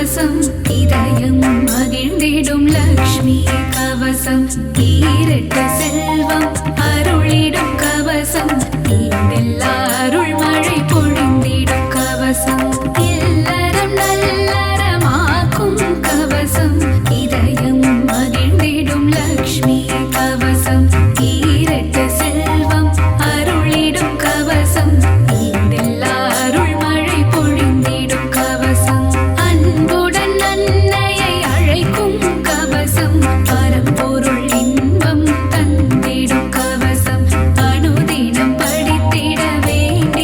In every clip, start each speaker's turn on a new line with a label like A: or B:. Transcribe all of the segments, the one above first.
A: கவசம் இதயம் மகிழ்ந்திடும் லக்ஷ்மி கவசம் ஈரட்ட செல்வம் அருளிடும் கவசம் ஈண்டெல்லா அருள் மழை பொழிந்திடும் கவசம் இல்லறம் நல்லறமாக்கும் கவசம் இதயம் மகிழ்ந்திடும் லக்ஷ்மி கவசம் ஈரட்ட செல்வம் அருளிடும் கவசம் ஈண்டெல்லா அருள் மழை பொழிந்திடும் கவசம் அன்புடன் அன்னையை அழைக்கும் கவசம் பரம்பொருள் இன்பம் தந்திடும் கவசம் அனுதினம் படித்திட வேண்டிடும்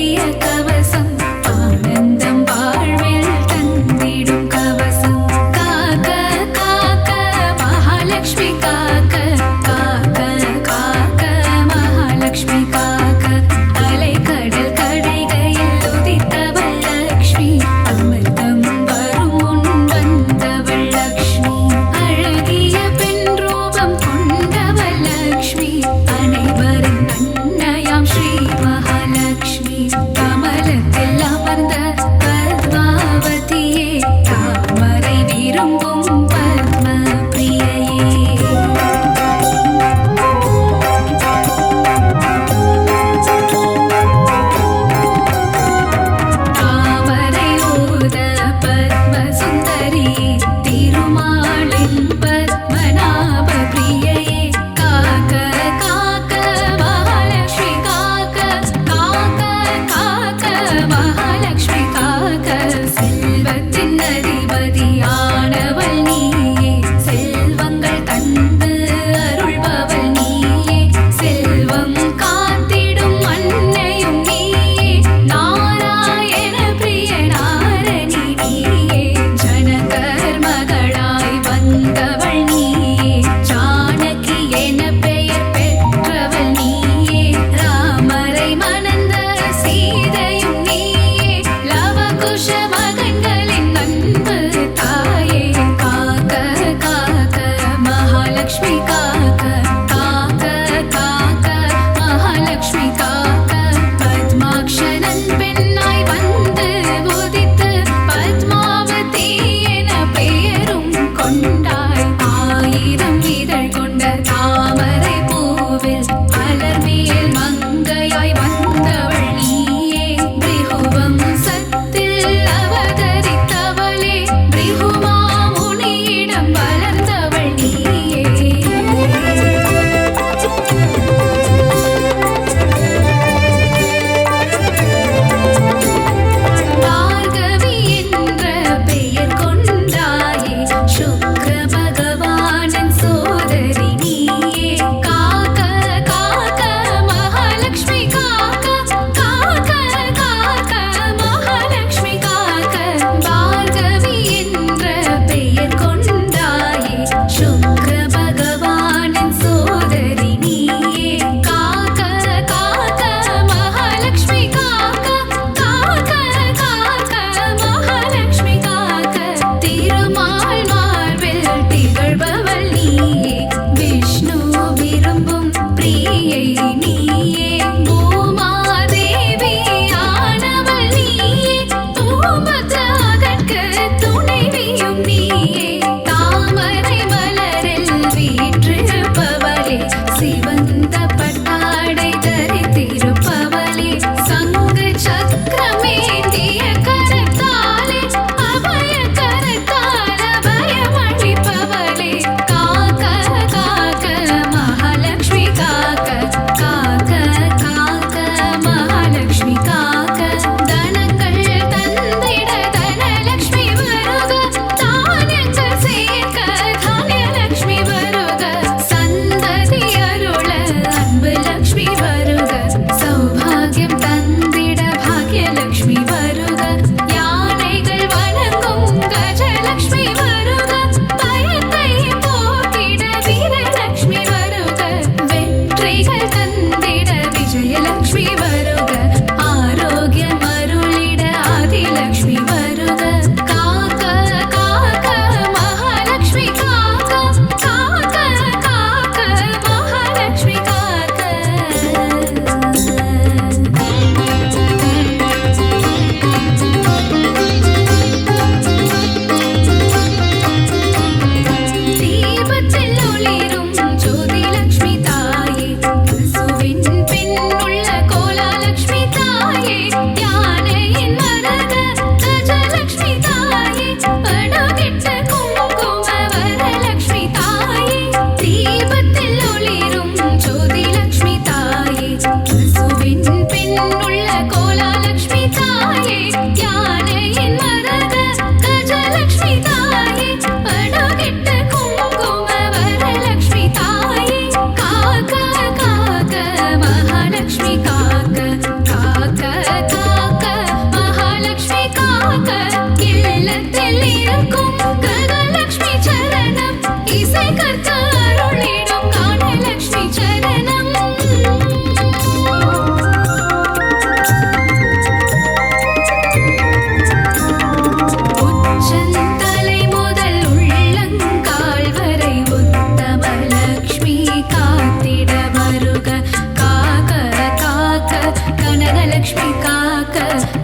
A: கஜலக்ஷ்மி காக்க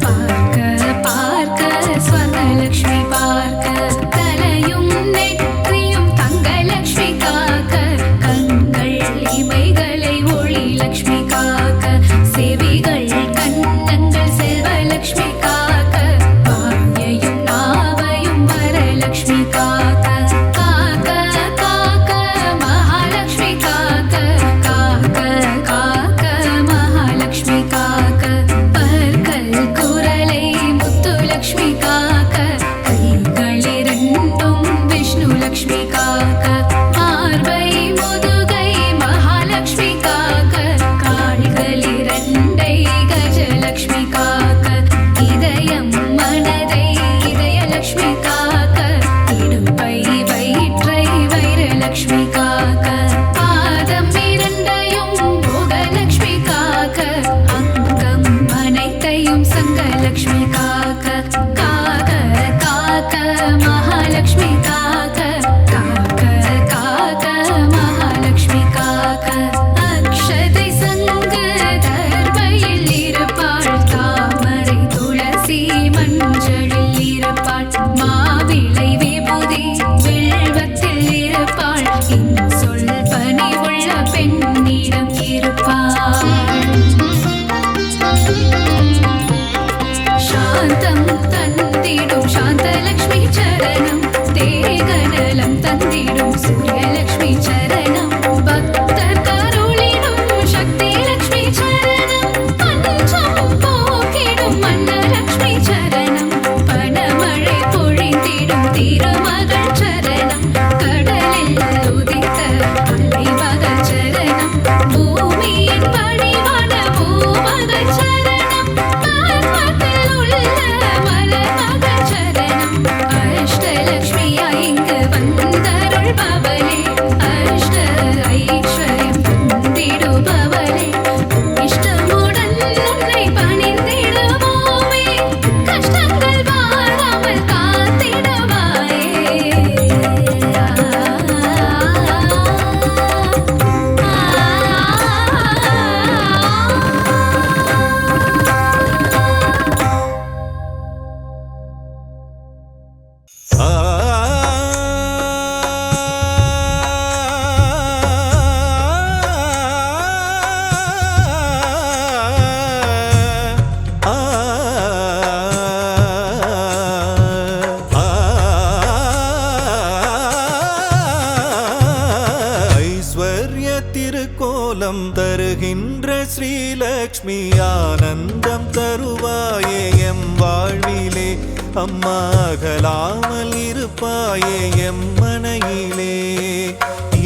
A: பார்க்க பார்க்க ஸ்வர்ணலக்ஷ்மி பார்க்க தலையும் நெற்றியும் தங்கலக்ஷ்மி காக்க கண்கள் இமைகளை ஒளி லக்ஷ்மி காக்க செவிகள் கன்னங்கள் செல்வலக்ஷ்மி காக்க வாயையும் நாவையும் வரலக்ஷ்மி காக்க காக்க காக்க மகாலக்ஷ்மி காக்க காக்க காக்க மகாலக்ஷ்மி காக்க பற்கள் குரலை முத்துலக்ஷ்மி காக்க கைகள் இரண்டும் விஷ்ணு லக்ஷ்மி காக்க மார்பை முதுகை மகாலக்ஷ்மி காக்க கால்கள் இரண்டை கஜலக்ஷ்மி காக்க இதயம் மனதை இதயலக்ஷ்மி காக்க இடுப்பை வயிற்றை வைரலக்ஷ்மி காக்க பாதம் இரண்டையும் போகலக்ஷ்மி காக்க அங்கம் அனைத்தையும் சங்கலக்ஷ்மி காக்க காக்க காக்க மகாலக்ஷ்மி காக்க காக்க காக்க மகாலக்ஷ்மி காக்க அக்ஷதை சங்கு தர்பையில் இருப்பாள் தாமரை துளசி மஞ்சளில் இருப்பாள் மாவிளை விபூதி வில்வத்தில் இருப்பாள் சொல் பணிவுள்ள பெண்ணிடம் இருப்பாள் சாந்தம் தந்திடும் சாந்தலக்ஷ்மி சரணம் தேகநலம் தந்திடும் சூரியலக்ஷ்மி சரணம் பக்தர் கருளிடும் சக்தி லக்ஷ்மி சரணம் பஞ்சம் போக்கிடும் மன்னலக்ஷ்மி சரணம் பணமழை பொழிந்திடும் திருமகள் சரணம் கடலில் உதித்த அலைமகள் சரணம் பூமியின் வடிவான பூமகள் சரணம் பத்மத்தில் உள்ள மலர்மகள் சரணம் அஷ்டலக்ஷ்மியா இங்கு வந்தருள்பவளே அஷ்ட ஐஸ்வர்யம் தந்திடுபவளே இஷ்டமுடன் உன்னை பணிந்திடுவோமே கஷ்டங்கள் வாராமல் காத்திடுவாயே
B: ஐஸ்வர்ய திருக்கோலம் தருகின்ற ஸ்ரீலக்ஷ்மி ஆனந்தம் தருவாயே எம் வாழ்விலே அம்மா அகலாமல் இருப்பாயே எம் மனையிலே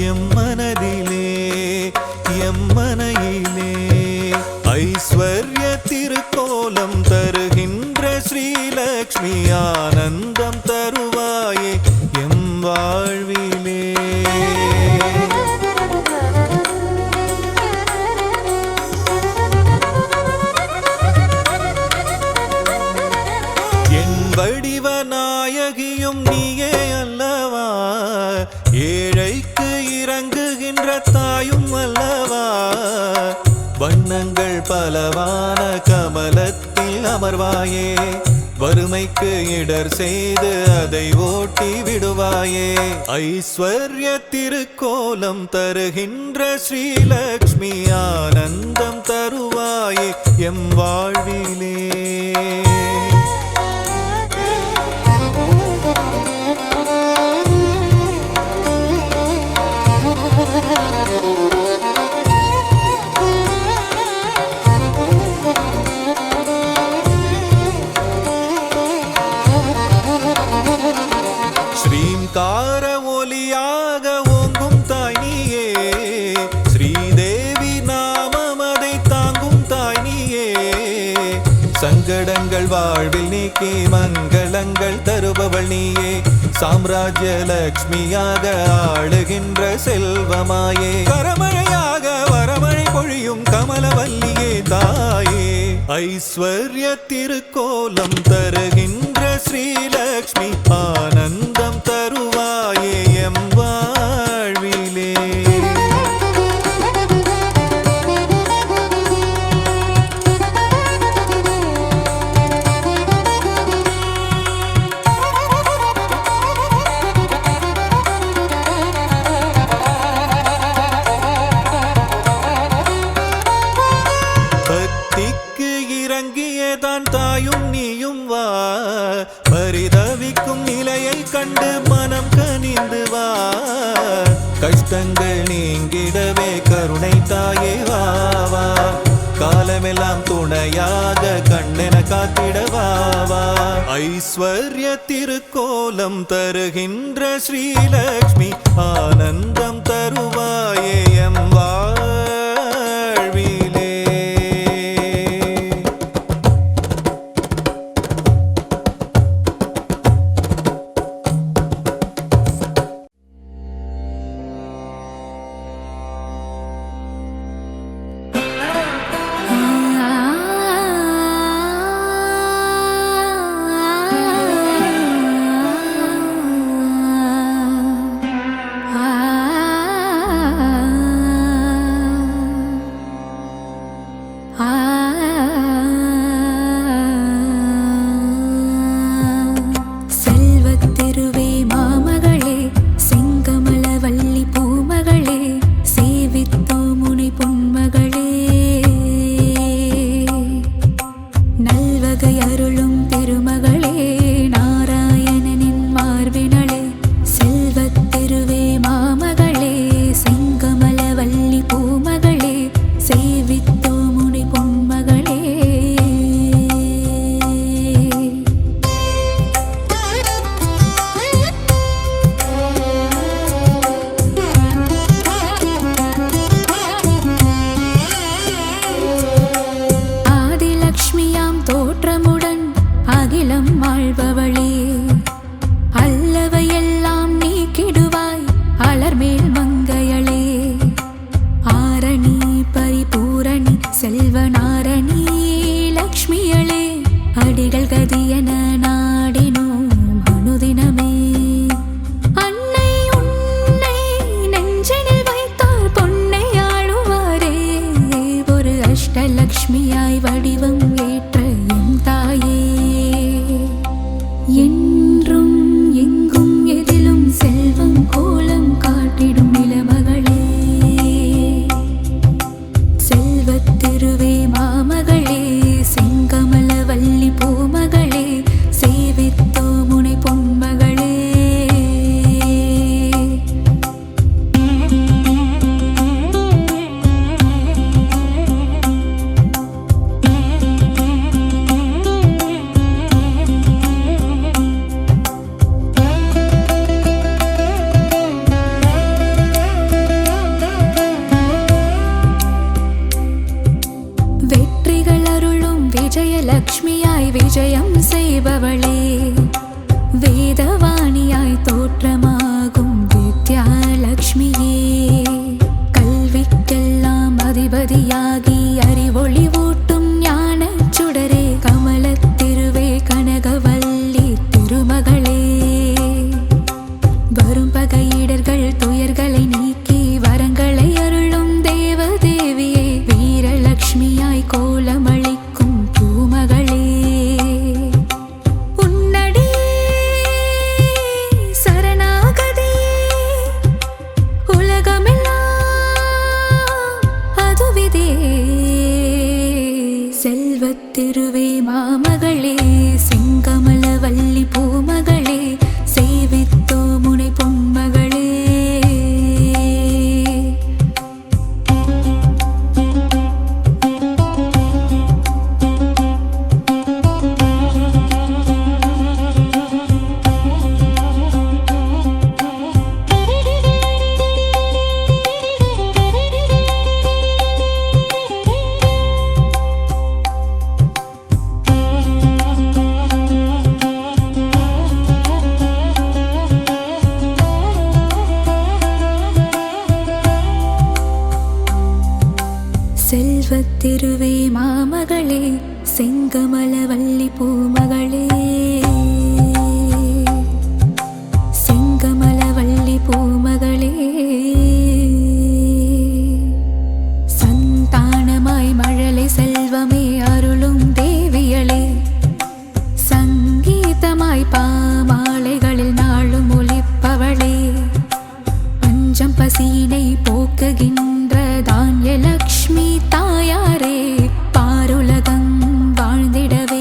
B: எம் மனதிலே எம் மனையிலே ஐஸ்வர்ய திருக்கோலம் தருகின்ற ஸ்ரீலக்ஷ்மி ஆனந்தம் தருவாயே எம் வாழ்விலே என் வடிவ நாயகியும் நீயே அல்லவா ஏழைக்கு இறங்குகின்ற தாயும் அல்லவா வண்ணங்கள் பலவான கமலத்தில் அமர்வாயே வறுமைக்கு இடர் செய்து அதை ஓட்டி விடுவாயே ஐஸ்வர்ய திருக்கோலம் தருகின்ற ஸ்ரீலக்ஷ்மி ஆனந்தம் தருவாயே எம் வாழ்விலே ஸ்ரீங்கார ஒலியாக ஓங்கும் தாய் நீயே ஸ்ரீதேவி நாமம் அதை தாங்கும் தாய் நீயே சங்கடங்கள் வாழ்வில் நீக்கி மங்களங்கள் தருபவள் நீயே சாம்ராஜ்ய லக்ஷ்மியாக ஆளுகின்ற செல்வமாயே கரமழையாக வரமழை பொழியும் கமலவல்லியே தாயே ஐஸ்வர்ய திருக்கோலம் தருகின்ற ஸ்ரீலக்ஷ்மி ஆனந்தம் தருவாயே எம் வாழ்விலே தான் தாயும் நீயும் வா, பரிதவிக்கும் நிலையை கண்டு மனம் கனிந்து வா, கஷ்டங்கள் நீங்கிடவே கருணை தாயே வா வா, காலமெல்லாம் துணையாக கண்ணென காத்திடவா வா, ஐஸ்வர்ய திருக்கோலம் தருகின்ற ஸ்ரீலக்ஷ்மி ஆனந்தம் தருவாயே எம் வாழ்விலே.
A: செல்வத்திருவே மாமகளே, செங்கமலவல்லி பூமகளே, சேவித்தோம் உனை பொன்மகளே, நல்வகை அருளும் திருமகளே, நாராயணனின் மார்பினளே, செல்வத்திருவே மாமகளே, செங்கமலவல்லி பூமகளே, சேவித்தோம் உனை பொன்மகளே. ஆதிலக்ஷ்மியாம் தோற்றமுடன் அகிலம் ஆள்பவளே, அல்லவையெல்லாம் நீக்கிடுவாய் அலர்மேல் மங்கையளே, ஆரணி பரிபூரணி செல்வநாரணி லக்ஷ்மியளே, அடிகள் கதியன நாடினோம் அனுதினமே, அன்னை உன்னை நெஞ்சினில் வைத்தால் பொன்னை ஆளுவாரே, ஒரு அஷ்டலக்ஷ்மியாய் வடிவம் ஏற்ற எம் தாயே, என்றும் எங்கும் எதிலும் செல்வம் கோலம் காட்டிடும் நிலமகளே, செல்வத்திருவே மாமகளே, செங்கமலவல்லி பூமகளே, சேவித்தோம் உனை பொன்மகளே. வெற்றிகள் அருளும் விஜயலக்ஷ்மியாய் விஜயம் செய்பவளே, வேதவாணியாய் தோற்றமாகும் வித்யாலக்ஷ்மியே, கல்விக்கெல்லாம் அதிபதியாகி அறிவொளி ஊட்டும் ஞானச் சுடரே, கமலத்திருவே கனகவல்லி திருமகளே, வரும் பகையிடர்கள் துயர்களை நீக்கி வரங்களை அருளும் தேவதேவியே, வீரலக்ஷ்மியாய் கோலமளிக்கும் பூமகளே, உன்னடி சரணாகதியே, உலகமெல்லாம் அதுவிதே, செல்வத்திருவே மாமகளே, செங்கமலவல்லி பூமகளே, சேவித்தோம் உனை பொன்மகளே. செல்வத்திருவே மாமகளே, செங்கமலவல்லி பூமகளே, செங்கமலவல்லி பூமகளே, சந்தானமாய் மழலை செல்வமே அருளும் தேவியளே, சங்கீதமாய் பாமாலைகளில் நாளும் ஒலிப்பவளே, பஞ்சம் பசியினை போக்குகின்ற தான்யலக்ஷ்மி தாயாரே, பாருலகம் வாழ்ந்திடவே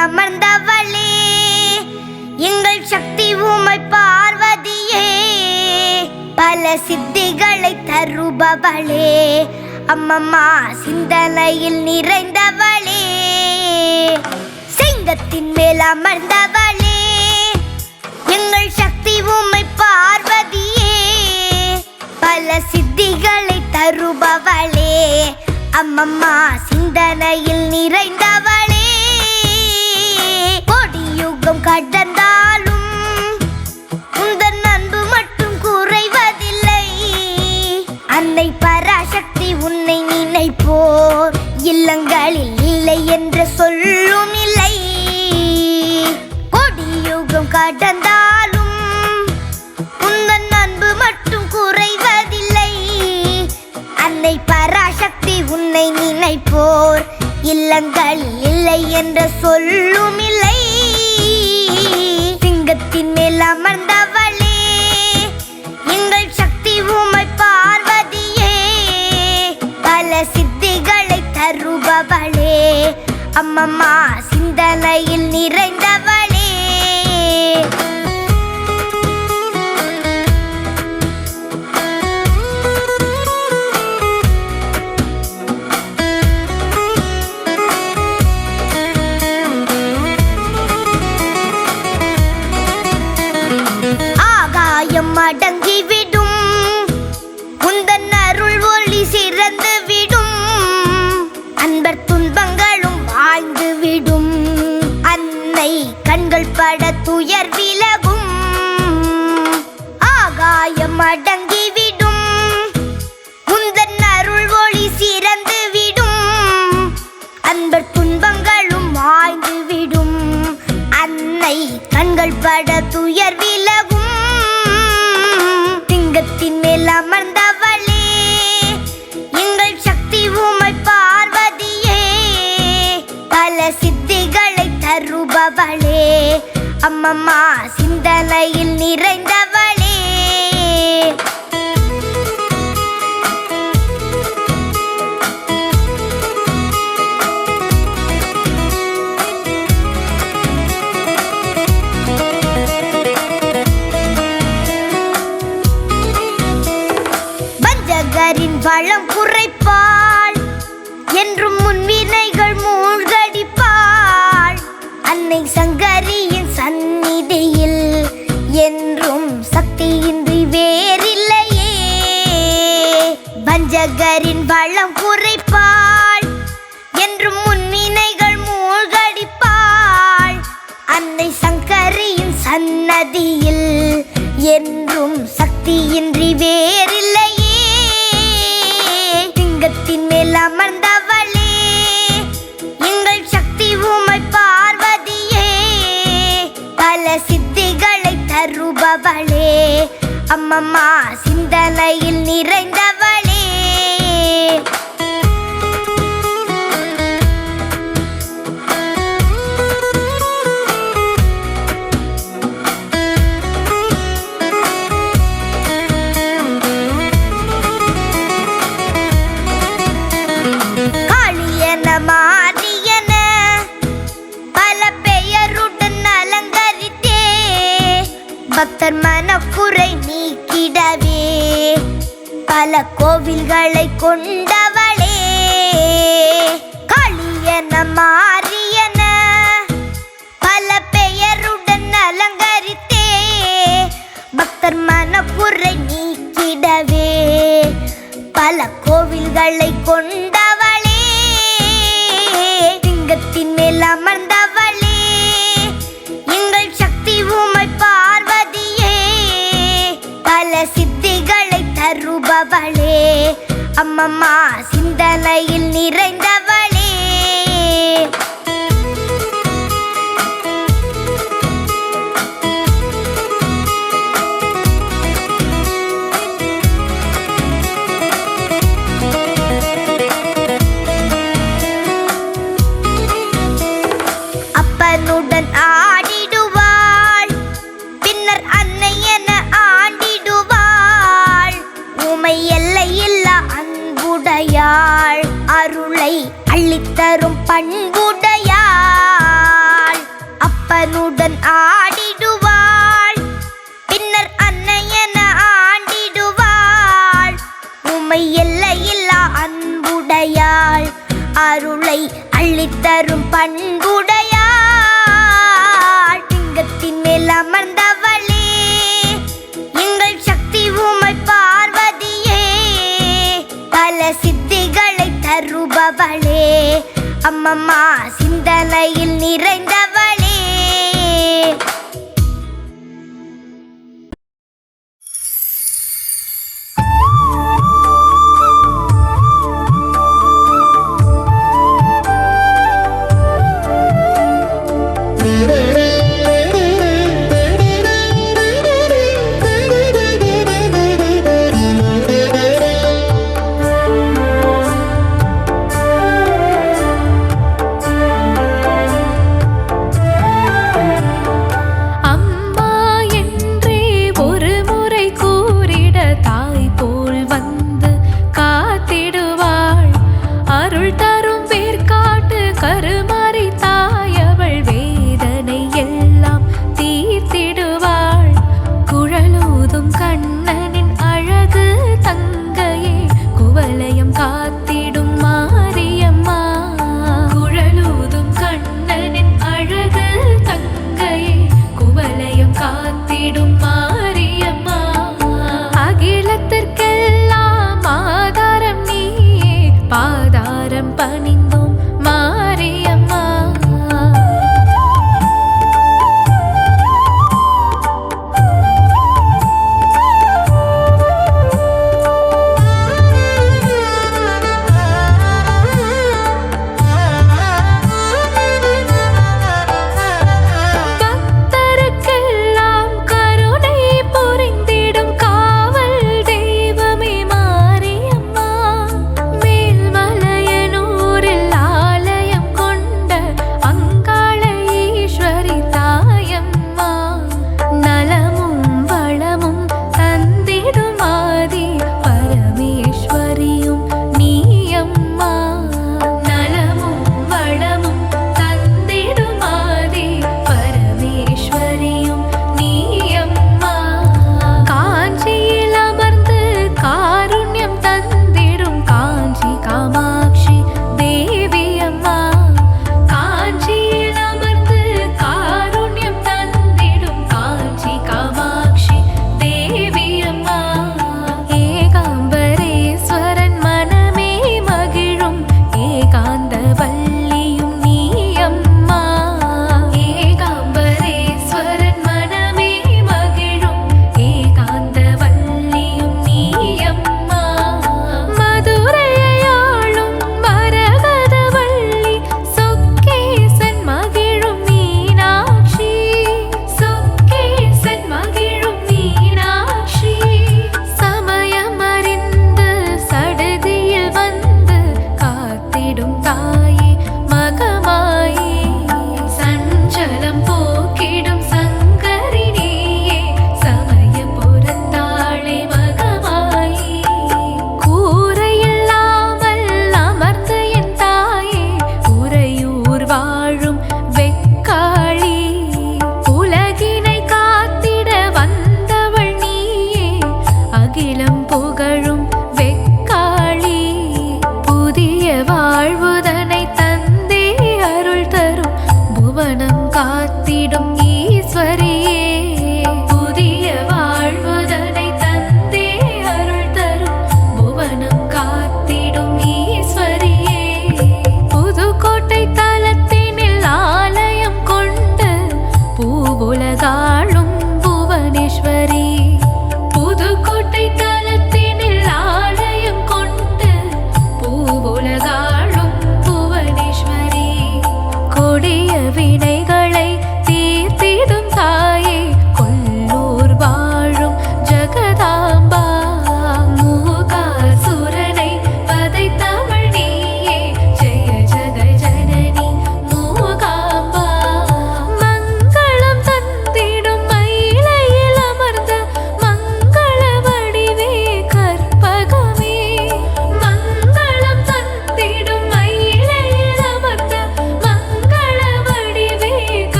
C: அமர்ந்தவளே எங்கள் சக்தி உமை பார்வதியே பல சித்திகளை தருபவளே அம்மம்மா சிந்தனையில் நிறைந்தவளே சிங்கத்தின் மேல் அமர்ந்தவளே எங்கள் சக்தி உமை பார்வதியே பல சித்திகளை தருபவளே அம்மம்மா சிந்தனையில் நிறைந்தவளே கொடியுகம் கடந்தாலும் உந்தன் அன்பு மட்டும் குறைவதில்லை அன்னை பராசக்தி உன்னை நினைப்போர் இல்லங்களில் இல்லை என்று சொல்லும் இல்லை கொடியுகம் கடந்தாலும் உந்தன் அன்பு மட்டும் குறைவதில்லை அன்னை பராசக்தி உன்னை நினைப்போர் இல்லங்களில் இல்லை என்று சொல்லும் இல்லை சிங்கத்தின் மேல் அமர்ந்தவளே எங்கள் சக்தி உமை பார்வதியே பல சித்திகளை தருபவளே அம்மம்மா சிந்தனையில் நிறைந்தவளே அடங்கிவிடும் உந்தன் அருள் ஒளி சிறந்து விடும் அன்பர் துன்பங்களும் வாழ்ந்து விடும் அன்னை கண்கள் பட துயர் விலகும் ஆகாயம் அடங்கிவிடும் உந்தன் அருள் ஒளி சிறந்து விடும் அன்பர் துன்பங்களும் வாழ்ந்து விடும் அன்னை கண்கள் பட துயர் விலகும் சிங்கத்தின் மேல் அமர்ந்தவளே எங்கள் சக்தி உமை பார்வதியே பல சித்திகளை தருபவளே அம்மம்மா சிந்தனையில் நிறைந்தவளே வளம் குறைப்பாள் என்றும் முன்வினைகள் மூழ்கடிப்பாள் அன்னை சங்கரியின் சந்நிதியில் என்றும் சக்தியின்றி வேறில்லையே வஞ்சகரின் வளம் குறைப்பாள் என்றும் முன்வினைகள் மூழ்கடிப்பாள் அன்னை சங்கரியின் சன்னதியில் என்றும் சக்தியின்றி வேறில்லையே சிங்கத்தின் மேல் அமர்ந்தவளே எங்கள் சக்தி உமை பார்வதியே பல சித்திகளை தருபவளே அம்மம்மா சிந்தனையில் நிறைந்தவளே மாரியன பல பெயருடன் அலங்கரித்தே பக்தர் மனக்குறை நீக்கிடவே பல கோவில்களை கொண்டவளே காளியன மாரியன பல பெயருடன் அலங்கரித்தே பக்தர் மனக்குறை நீக்கிடவே பல கோவில்களை கொண்டவளே சிங்கத்தின் மேல் அமர்ந்தவளே எங்கள் சக்தி உமை பார்வதியே பல சித்திகளை தருபவளே அம்மம்மா சிந்தனையில் நிறைந்தவளே அப்பனுடன் ஆடிடுவாள் பின்னர் அன்னை என ஆண்டிடுவாள் உமை எல்லையில்லா அன்புடையாள் அருளை அள்ளித்தரும் பண்புடையாள் முதன் ஆடிடுவாள், பின்னர் அன்னை என ஆண்டிடுவாள். உமை எல்லையில்லா அன்புடையாள், அருளை அள்ளித்தரும் பண்புடையாள். லிங்கத்தின் மேல் அமர்ந்தவளே, எங்கள் சக்தி உமை பார்வதியே. பல சித்திகளை தருபவளே, அம்மம்மா சிந்தனையில் நிறைந்தவளே.
A: பக்தருக்கெல்லாம் கருணை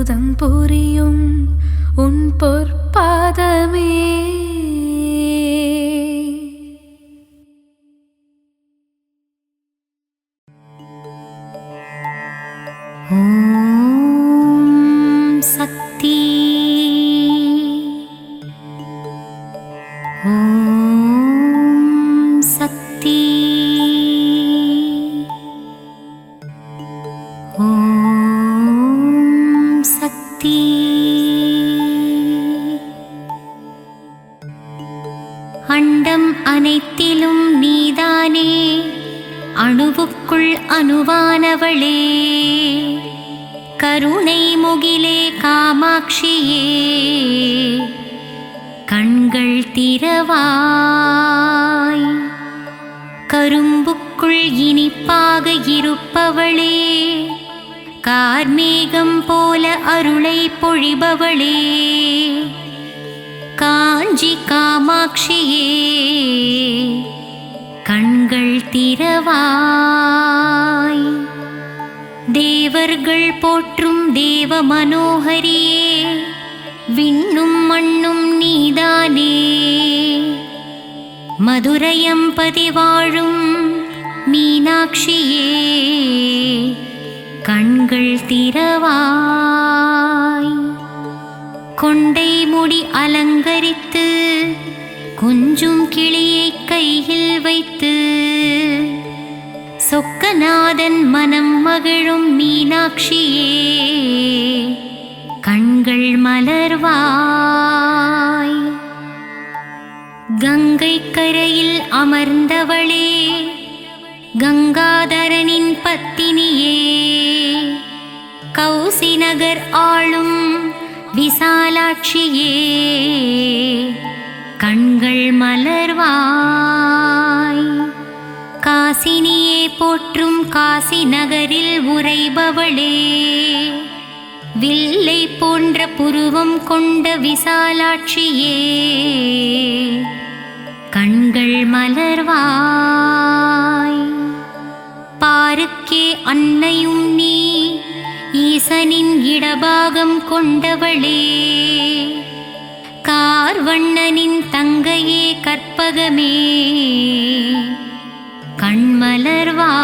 A: அற்புதம் புரியும் உன் பொற்பாதமே. ஓம் சக்தி. ஓம் சக்தி. ஓம் சக்தி. அண்டம் அனைத்திலும் நீதானே, அணுவுக்குள் அணுவானவளே, கருணை முகிலே காமாட்சியே, கண்கள் திறவாய். கரும்புக்குள் இனிப்பாக இருப்பவளே, கார்மேகம் போல அருளை பொழிபவளே, காஞ்சி காமாட்சியே, கண்கள் திறவாய். தேவர்கள் போற்றும் தேவ மனோகரியே, விண்ணும் மண்ணும் நீதானே, மதுரையம்பதி வாழும் மீனாட்சியே, கண்கள் திறவாய். கொண்டை முடி அலங்கரித்து கொஞ்சும் கிளியை கையில் வைத்து, சொக்கநாதன் மனம் மகிழும் மீனாட்சியே, கண்கள் மலர்வாய். கங்கை கரையில் அமர்ந்தவளே, கங்காதரனின் பத்தினியே, கௌசி நகர் ஆளும் விசாலாட்சியே, கண்கள் மலர்வாய். காசினியே போற்றும் காசி நகரில் உறைபவளே, வில்லை போன்ற புருவம் கொண்ட விசாலாட்சியே, கண்கள் மலர்வாய். பாருக்கே அன்னையும் நீ, ஈசனின் இடபாகம் கொண்டவளே, கார்வண்ணனின் தங்கையே கற்பகமே, கண்மலர்வாய்.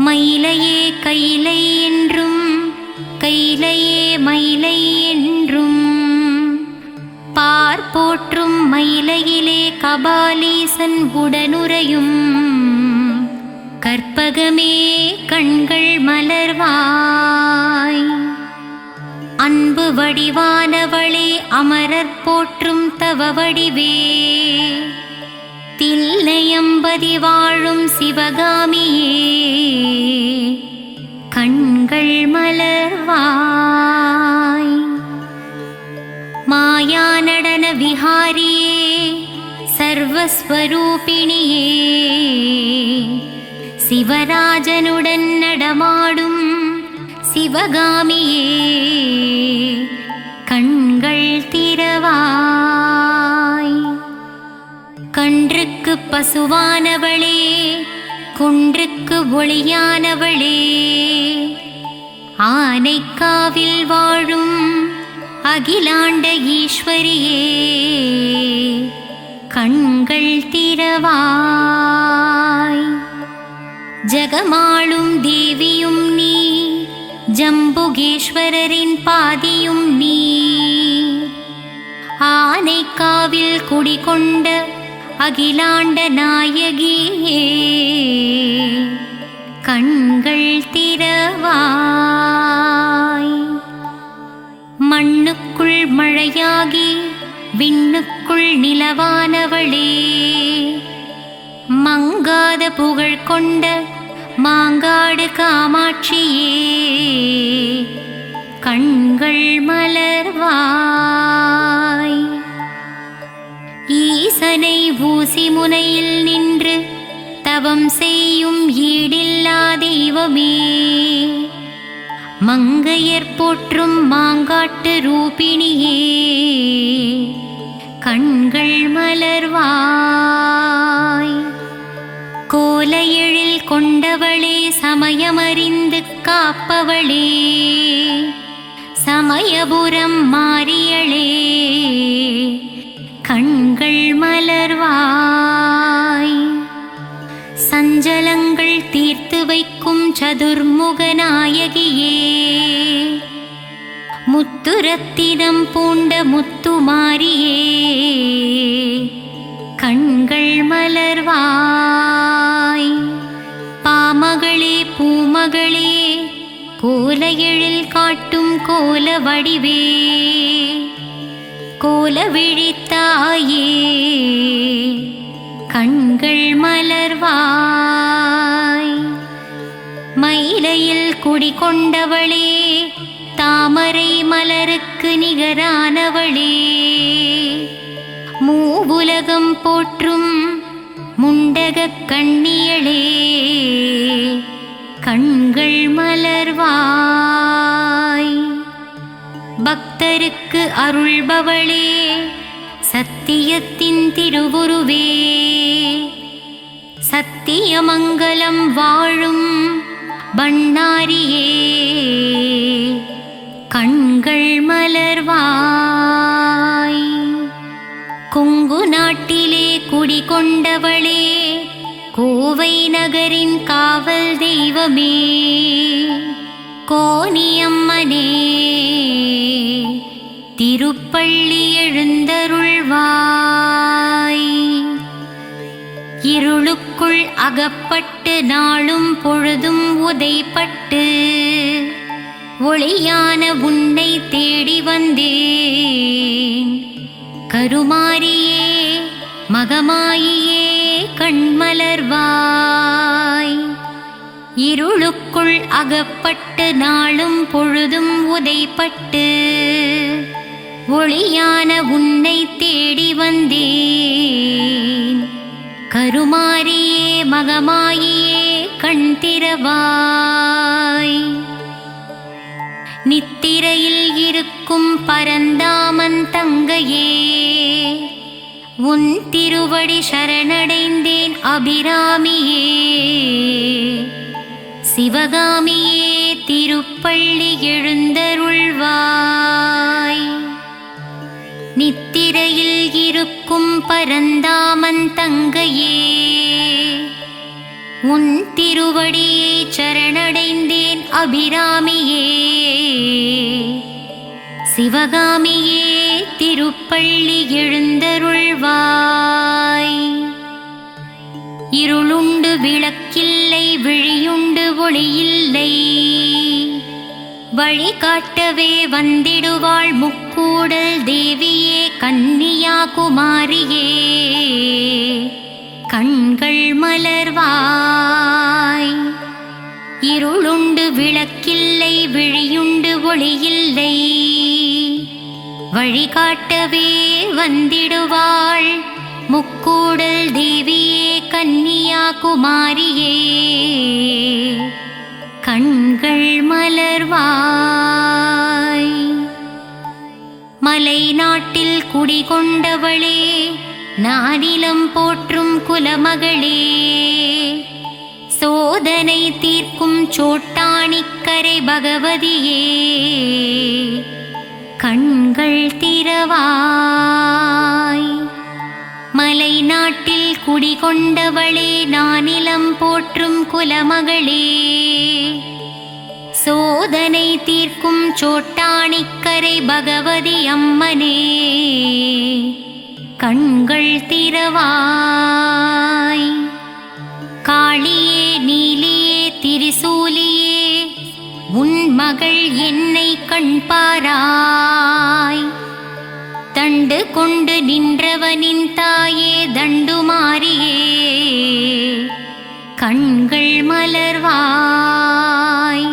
A: மயிலையே கைலை என்றும், கைலையே மயிலை என்றும், பார் போற்றும் மயிலையிலே கபாலீசன் உடனுறையும், கற்பகமே கண்கள் மலர்வாய். அன்பு வடிவானவளே, அமரர் போற்றும் தவ வடிவே, தில்லையம்பதி வாழும் சிவகாமியே, கண்கள் மலர்வாய். மாயா நடன விஹாரியே, சர்வஸ்வரூபிணியே, சிவராஜனுடன் நடமாடும் சிவகாமியே, கண்கள் திறவாய். கன்றுக்கு பசுவானவளே, குன்றுக்கு ஒளியானவளே, ஆனைக்காவில் வாழும் அகிலாண்ட ஈஸ்வரியே, கண்கள் திறவாய். ஜகமாளும் தேவியும் நீ, ஜம்புகேஸ்வரரின் பாதியும் நீ, ஆனைக்காவில் குடிகொண்ட அகிலாண்ட நாயகியே, கண்கள் திறவாய். மண்ணுக்குள் மழையாகி விண்ணுக்குள் நிலவானவளே, மங்காத புகழ் கொண்ட மாங்காடு காமாட்சியே, கண்கள் மலர்வாய். ஈசனை ஊசி முனையில் நின்று தவம் செய்யும் ஈடில்லா தெய்வமே, மங்கையர் போற்றும் மாங்காட்டு ரூபிணியே, கண்கள் மலர்வாய். கோலையெழில் கொண்டவளே சமயமறிந்து காப்பவளே சமயபுரம் மாறியளே கண்கள் மலர்வாய். சஞ்சலங்கள் தீர்த்து வைக்கும் சதுர்முகநாயகியே முத்துரத்தினம் பூண்ட முத்துமாரியே கண்கள் மலர்வாய். பாமகளே பூமகளே கோல எழில் காட்டும் கோல வடிவே கோல விழித்தாயே கண்கள் மலர்வாய். மயிலையில் குடிகொண்டவளே தாமரை மலருக்கு நிகரானவளே மூவுலகம் போற்றும் முண்டகக் கண்ணியளே கண்கள் மலர்வாய். பக்தருக்கு அருள்பவளே சத்தியத்தின் திருவுருவே சத்தியமங்கலம் வாழும் பண்ணாரியே கண்கள் மலர்வாய். கொங்கு நாட்டிலே குடிகொண்டவளே கோவை நகரின் காவல் தெய்வமே கோனியம்மனே திருப்பள்ளி எழுந்தருள்வாய். இருளுக்குள் அகப்பட்டு நாளும் பொழுதும் உதைப்பட்டு ஒளியான உன்னை தேடி வந்தேன் கருமாரியே மகமாயியே கண்மலர்வாய். இருளுக்குள் அகப்பட்டு நாளும் பொழுதும் உதைப்பட்டு ஒளியான உன்னை தேடி வந்தேன் கருமாரியே மகமாயியே கண் திறவாய். நித்திரையில் இருக்கும் பரந்தாமன் தங்கையே உன் திருவடி சரணடைந்தேன் அபிராமியே சிவகாமியே திருப்பள்ளி எழுந்தருள்வாய். நித்திரையில் இருக்கும் பரந்தாமன் தங்கையே உன் திருவடியை சரணடைந்தேன் அபிராமியே சிவகாமியே திருப்பள்ளி எழுந்தருள்வாய். இருளுண்டு விளக்கில்லை விழியுண்டு ஒளியில்லை வழிகாட்டவே வந்திடுவாள் முக்கூடல் தேவியே கன்னியாகுமாரியே கண்கள் மலர்வாய். இருளுண்டு விளக்கில்லை விழியுண்டு ஒளியில்லை வழிகாட்டவே வந்திடுவாள் முக்கூடல் தேவியே கன்னியாகுமாரியே கண்கள் மலர்வாய். மலை நாட்டில் குடிகொண்டவளே நானிலம் போற்றும் குலமகளே சோதனை தீர்க்கும் சோட்டாணிக்கரை பகவதியே கண்கள் திறவாய். மலை நாட்டில் குடிகொண்டவளே நானிலம் போற்றும் குலமகளே சோதனை தீர்க்கும் சோட்டாணிக்கரை பகவதி அம்மனே கண்கள் திறவாய். காளியே நீலியே திரிசூலியே உன் மகள் என்னை கண்பாராய். தண்டு கொண்டு நின்றவனின் தாயே தண்டுமாரியே கண்கள் மலர்வாய்.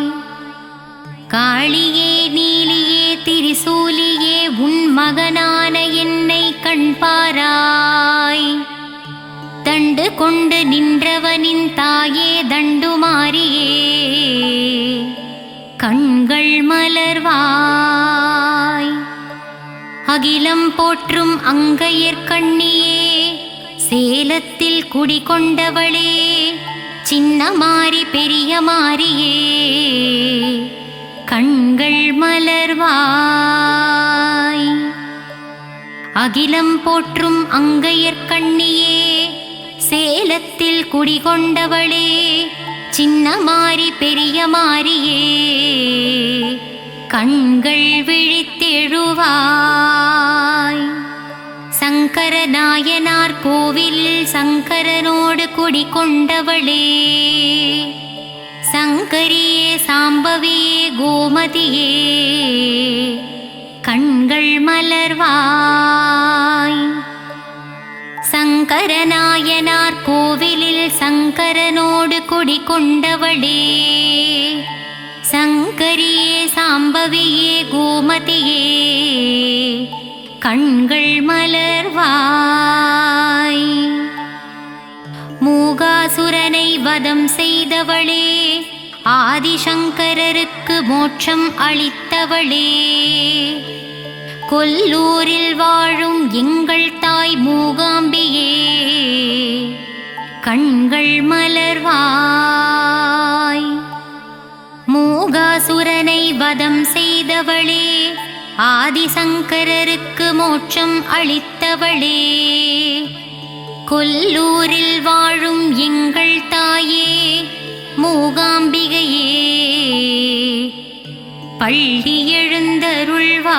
A: காளியே நீலியே திரிசூலியே உன் மகனான என்னை கண்பாராய். தண்டு கொண்டு நின்றவனின் தாயே தண்டுமாரியே கண்கள் மலர்வாய். அகிலம் போற்றும் அங்கையர் கண்ணியே சேலத்தில் குடிகொண்டவளே சின்ன மாறி பெரிய மாறியே கண்கள் மலர்வாய். அகிலம் போற்றும் அங்கையர்கண்ணியே சேலத்தில் குடிகொண்டவளே சின்ன மாறி பெரிய மாறியே கண்கள் விழித்தெழுவாய். சங்கர நாயனார் கோவிலில் சங்கரனோடு குடிகொண்டவளே சங்கரியே சாம்பவியே கோமதியே கண்கள் மலர்வாய். சங்கரநாயனார் கோவிலில் சங்கரனோடு குடிகொண்டவளே சங்கரியே சாம்பவியே கோமதியே கண்கள் மலர்வாய். மூகாசுரனை வதம் செய்தவளே ஆதிசங்கரருக்கு மோட்சம் அளித்தவளே கொல்லூரில் வாழும் எங்கள் தாய் மூகாம்பியே கண்கள் மலர்வாய். மூகாசுரனை வதம் செய்தவளே ஆதிசங்கரருக்கு மோட்சம் அளித்தவளே கொல்லூரில் வாழும் எங்கள் தாயே மூகாம்பிகையே பள்ளி எழுந்தருள்வாய்.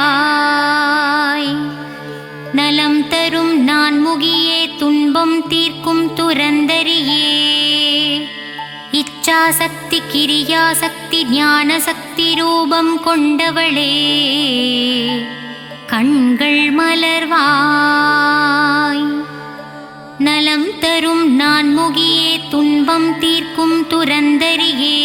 A: நலம் தரும் நான்முகியே துன்பம் தீர்க்கும் துரந்தரியே இச்சாசக்தி கிரியாசக்தி ஞானசக்தி ரூபம் கொண்டவளே கண்கள் மலர்வாய். நலம் தரும் நான்முகியே துன்பம் தீர்க்கும் துரந்தரியே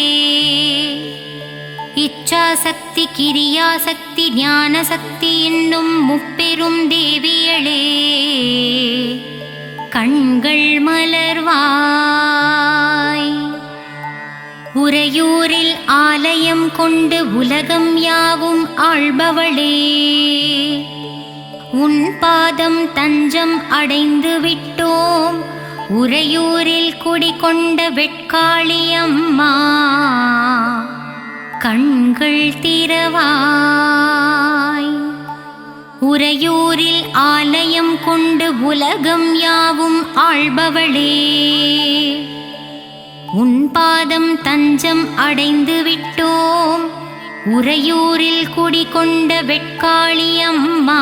A: இச்சாசக்தி கிரியாசக்தி ஞானசக்தி என்னும் முப்பெரும் தேவியளே கண்கள் மலர்வாய். உறையூரில் ஆலயம் கொண்டு உலகம் யாவும் ஆள்பவளே உன் பாதம் தஞ்சம் அடைந்து விட்டோம் உறையூரில் குடிகொண்ட வெட்காளியம்மா கண்கள் திறவாய். உறையூரில் ஆலயம் கொண்டு உலகம் யாவும் ஆள்பவளே உன் பாதம் தஞ்சம் அடைந்து விட்டோம் உறையூரில் குடிகொண்ட வெட்காளியம்மா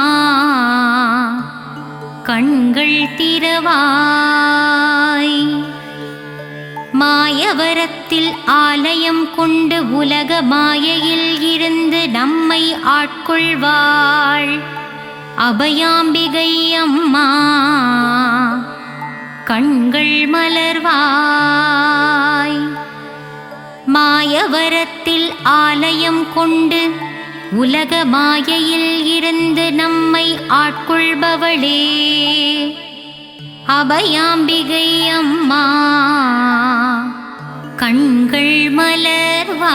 A: கண்கள் திறவாய். மாயவரத்தில் ஆலயம் கொண்டு உலக மாயையில் இருந்து நம்மை ஆட்கொள்வாள் அபயாம்பிகை அம்மா கண்கள் மலர்வாய். மாயவரத்தில் ஆலயம் கொண்டு உலக மாயையில் இருந்து நம்மை ஆட்கொள்பவளே அபயாம்பிகை அம்மா கண்கள் மலர்வாய்.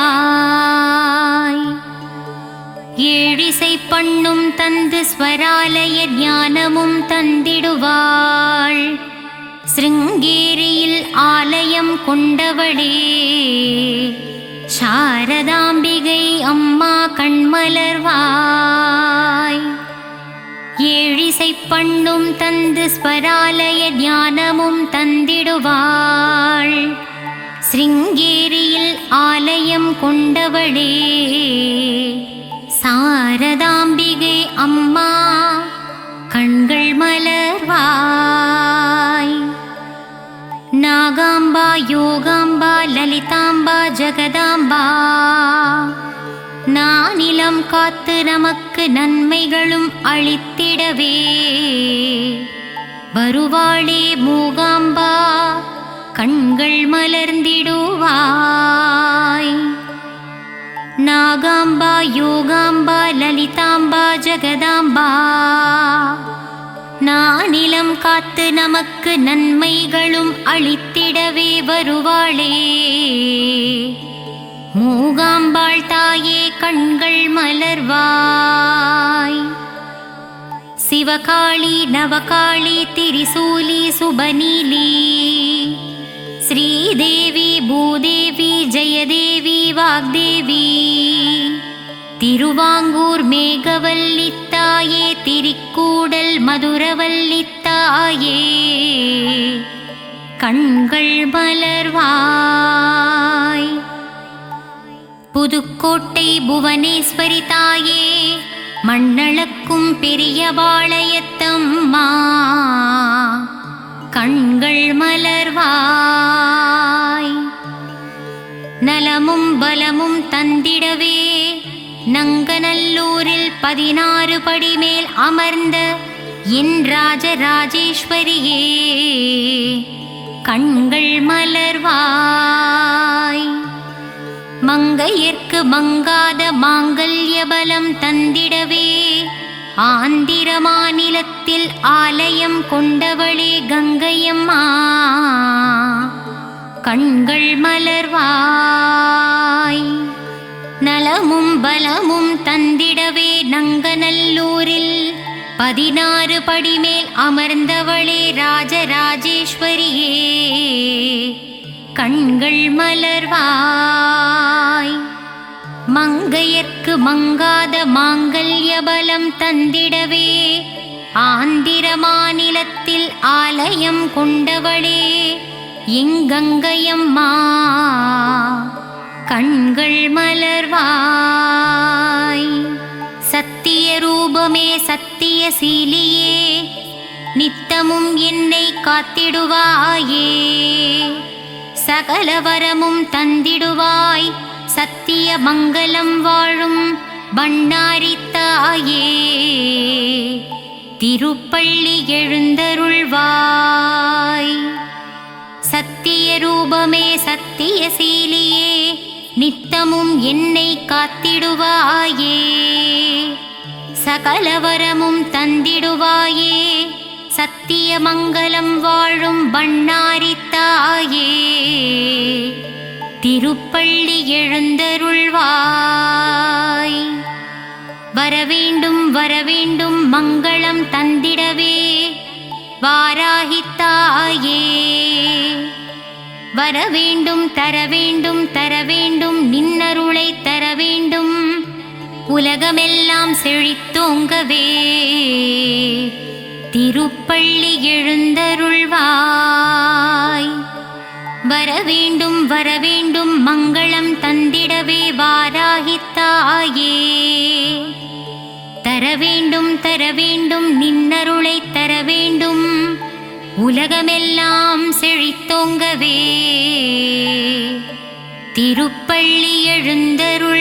A: ஏழிசை பண்ணும் தந்து ஸ்வராலய ஞானமும் தந்திடுவாள் சிருங்கேரியில் ஆலயம் கொண்டவளே சாரதாம்பிகை அம்மா கண்மலர்வாய். ஏழிசை பண்ணும் தந்து ஸ்வராலய ஞானமும் தந்திடுவாள் சிருங்கேரியில் ஆலயம் கொண்டவளே சாரதாம்பிகை அம்மா கண்கள் மலர்வாய். நாகாம்பா யோகாம்பா லலிதாம்பா ஜகதாம்பா நானிலம் காத்து நமக்கு நன்மைகளும் அளித்திடவே வருவாளே மூகாம்பா கண்கள் மலர்ந்திடுவாய். நாகாம்பா யோகாம்பா லலிதாம்பா ஜகதாம்பா நானிலம் காத்து நமக்கு நன்மைகளும் அளித்திடவே வருவாளே மூகாம்பாள் தாயே கண்கள் மலர்வாய். சிவகாளி நவகாளி திரிசூலி சுபநீலி ஸ்ரீதேவி பூதேவி ஜெயதேவி வாக்தேவி திருவாங்கூர் மேகவல்லித்தாயே திரிக்கூடல் மதுரவல்லித்தாயே கண்கள் மலர்வாய் புதுக்கோட்டை புவனேஸ்வரி தாயே மண்ணளக்கும் பெரியபாளையத்தம்மா கண்கள் மலர்வாய் நலமும் பலமும் தந்திடவே நங்கநல்லூரில் 16 படி மேல் அமர்ந்த என் ராஜராஜேஸ்வரியே கண்கள் மலர்வாய் மங்கையர்க்கு மங்காத மாங்கல்ய பலம் தந்திடவே ஆந்திர மாநிலத்தில் ஆலயம் கொண்டவளே கங்கையம்மா கண்கள் மலர்வாய் நலமும் பலமும் தந்திடவே நங்கநல்லூரில் 16 படி மேல் அமர்ந்தவளே ராஜராஜேஸ்வரியே கண்கள் மலர்வாய் மங்கையர்க்கு மங்காத மாங்கல்ய பலம் தந்திடவே ஆந்திர மாநிலத்தில் ஆலயம் கொண்டவளே எங்கங்கையம்மா கண்கள் மலர்வாய் சத்திய ரூபமே சத்திய சீலியே நித்தமும் என்னை காத்திடுவாயே சகல வரமும் தந்திடுவாய் சத்திய மங்களம் வாழும் பண்ணாரி தாயே திருப்பள்ளி எழுந்தருள்வாய் சத்திய ரூபமே சத்திய சீலியே நித்தமும் என்னை காத்திடுவாயே சகல வரமும் தந்திடுவாயே சத்திய மங்களம் வாழும் பண்ணாரி தாயே திருப்பள்ளி எழுந்தருள்வாய் வரவேண்டும் வரவேண்டும் மங்களம் தந்திடவே வாராகி தாயே வரவேண்டும் தரவேண்டும் தரவேண்டும் நின்னருளை தரவேண்டும் உலகமெல்லாம் செழித்தோங்கவே திருப்பள்ளி எழுந்தருள்வாய் வரவேண்டும் வரவேண்டும் மங்களம் தந்திடவே வாராகி தாயே தரவேண்டும் தரவேண்டும் நின்னருளை தரவேண்டும் உலகமெல்லாம் செழித்தோங்கவே திருப்பள்ளி எழுந்தருள்வாய்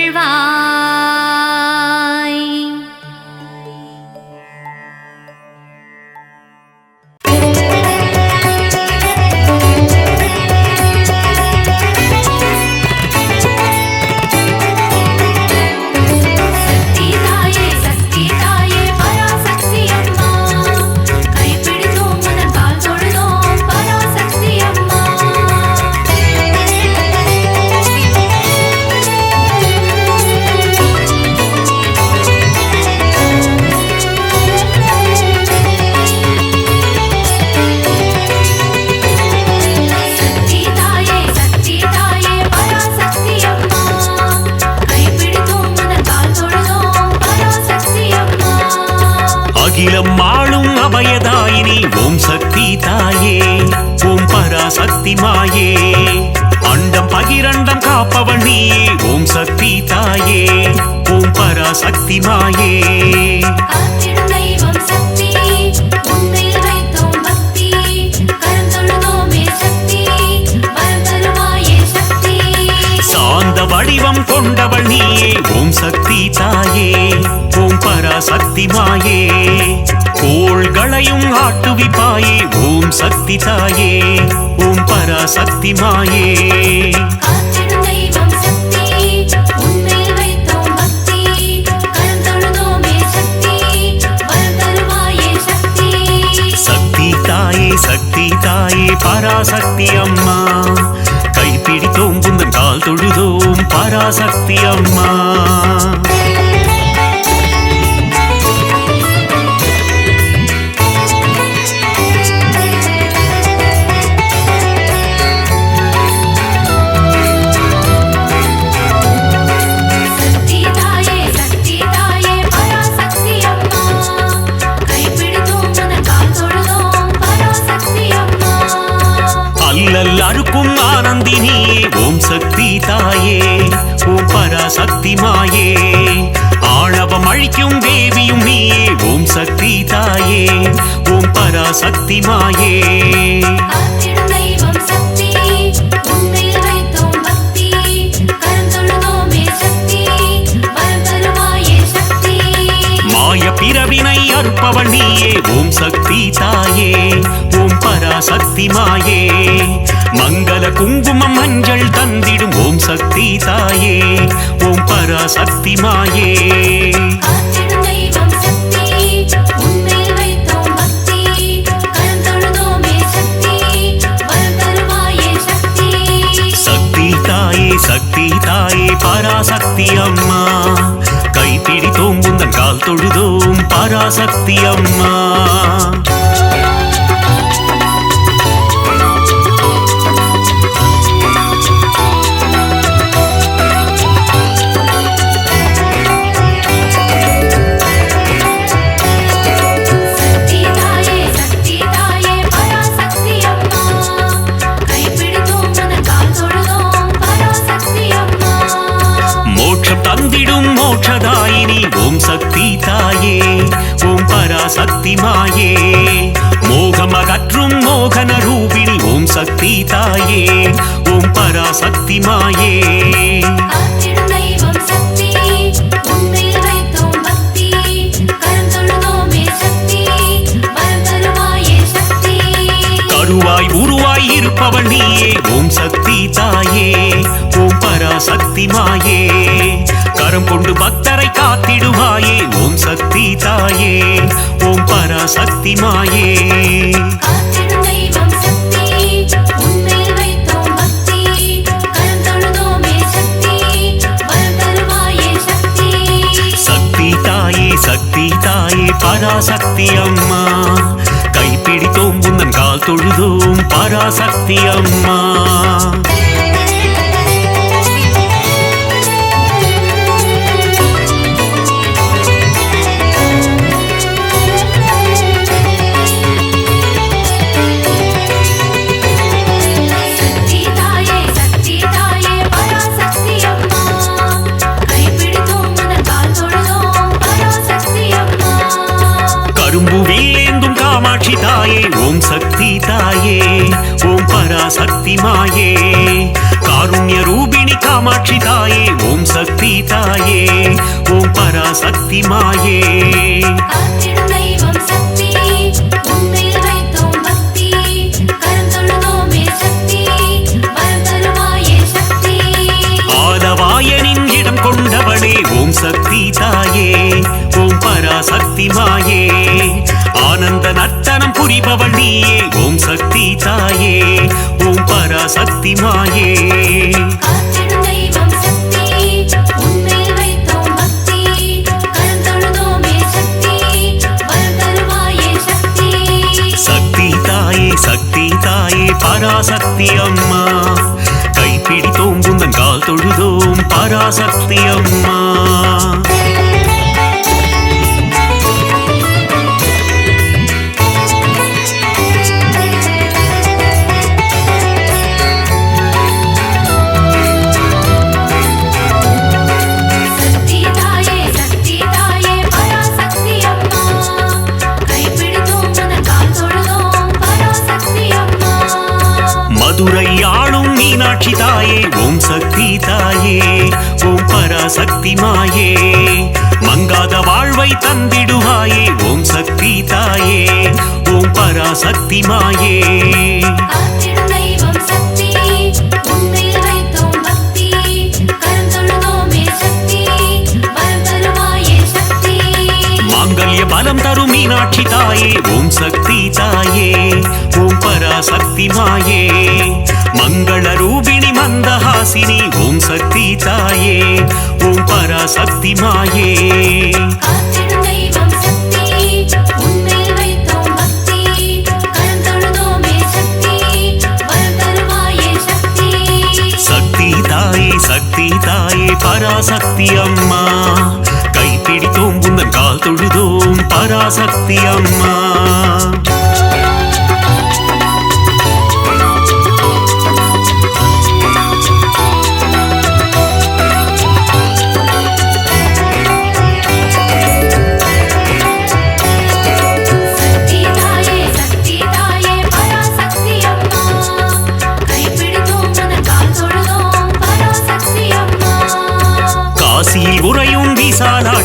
D: அகிலம் ஆளும் அபயதாயினி ஓம் சக்தி தாயே ஓம் பராசக்தி மாயே அண்டம் பகிரண்டம் காப்பவள் நீயே ஓம் சக்தி தாயே ஓம் பராசக்தி மாயே சாந்த வடிவம் கொண்டவள் நீயே ஓம் சக்தி தாயே ஓம் பராசக்தி மாயே கோள்களையும் ஆட்டுவிப்பாயே ஓம் சக்தி தாயே ஓம் பராசக்தி மாயே சக்தி தாயே சக்தி தாயே பராசக்தி அம்மா கைப்பிடித்தோம் புந்தன் கால் தொழுதோம் பராசக்தி அம்மா அறுக்கும் ஆனந்தினியே ஓம் சக்தி தாயே ஓம் பராசக்தி மாயே ஆணவம் அழிக்கும் தேவியும் நீயே ஓம் சக்தி தாயே ஓம் பராசக்தி மாயே மாய பிறவினை அறுப்பவள் நீயே ஓம் சக்தி தாயே ஓம் பராசக்தி மாயே மங்கள குங்குமம் மஞ்சள் தந்திடும் ஓம் சக்தி தாயே ஓம் பராசக்தி மாயே சக்தி தாயே சக்தி தாயே பராசக்தி அம்மா கைப்பிடித்தோம் உந்தன் கால் தொழுதோம் பராசக்தி அம்மா தந்திடும் மோட்சதாயினி ஓம் சக்தி தாயே ஓம் பராசக்தி மாயே மோகம் அகற்றும் மோகன ரூபிணி ஓம் சக்தி தாயே ஓம் பராசக்தி மாயே கருவாய் உருவாய் இருப்பவள் நீயே ஓம் சக்தி தாயே ஓம் பராசக்தி மாயே கரம் கொண்டு பக்தரை காத்திடுவாயே ஓம் சக்தி தாயே ஓம் பராசக்தி மாயே சக்தி தாயே சக்தி தாயே பராசக்தி அம்மா கைப்பிடித்தோம் உந்தன் கால் தொழுதோம் பராசக்தி அம்மா காமாட்சி தாயே ஓம் சக்தி தாயே ஓம் பராசக்தி மாயே காருண்ய ரூபிணி காமாட்சி தாயே ஓம் சக்தி தாயே ஓம் பராசக்தி மாயே ஆதவாயனின் இடம் கொண்டவளே ஓம் சக்தி தாயே ஓம் பராசக்தி மாயே ஆனந்த நர்த்தனம் புரிபவள் நீயே ஓம் சக்தி தாயே ஓம் பராசக்தி மாயே சக்தி தாயே சக்தி தாயே பராசக்தி அம்மா கைப்பிடித்தோம் உந்தன் கால் தொழுதோம் பராசக்தி அம்மா மதுரை ஆளும் மீனாட்சி தாயே ஓம் சக்தி தாயே ஓம் பராசக்தி மாயே மங்காத வாழ்வை தந்திடுவாயே ஓம் சக்தி தாயே ஓம் பராசக்தி மாயே மாங்கல்ய பலம் தரும் மீனாட்சி தாயே ஓம் சக்தி தாயே ஓம் பராசக்தி மாயே மங்கள ரூபிணி மந்தஹாசினி ஓம் சக்தி தாயே ஓம் பராசக்தி மாயே சக்தி தாயே சக்தி தாயே பராசக்தி அம்மா கைப்பிடித்தோம் உந்தன் கால் தொழுதோம் பராசக்தி அம்மா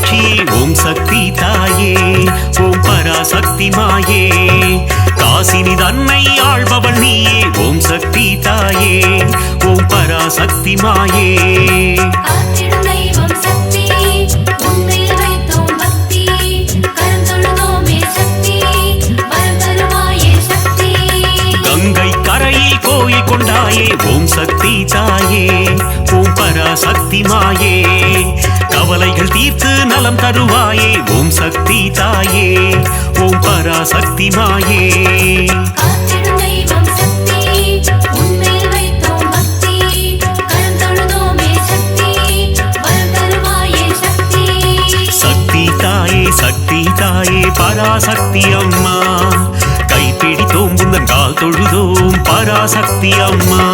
D: காமாட்சியே ஓம் சக்தி தாயே ஓம் பராசக்தி மாயே காசினி தன்னை ஆள்பவள் நீயே ஓம் சக்தி தாயே ஓம் பராசக்தி மாயே
A: காத்திடும் தெய்வம் சக்தி உன்மேல் வைத்தோம் பக்தி கருந்தொழுதோமே சக்தி வரம் தருவாயே சக்தி
D: கங்கை கரையில் கோயில் கொண்டாயே ஓம் சக்தி தாயே ஓம் பராசக்தி மாயே கவலைகள் தீர்த்து நலம் தருவாயே ஓம் சக்தி தாயே ஓம் பராசக்தி மாயே
A: காத்திடும் தெய்வம் சக்தி உன்மேல் வைத்தோம் பக்தி கருந்தொழுதோமே சக்தி வரம் தருவாயே சக்தி
D: சக்தி தாயே பராசக்தி அம்மா கைப்பிடித்தோம் உந்தன் கால் தொழுதோம் பராசக்தி அம்மா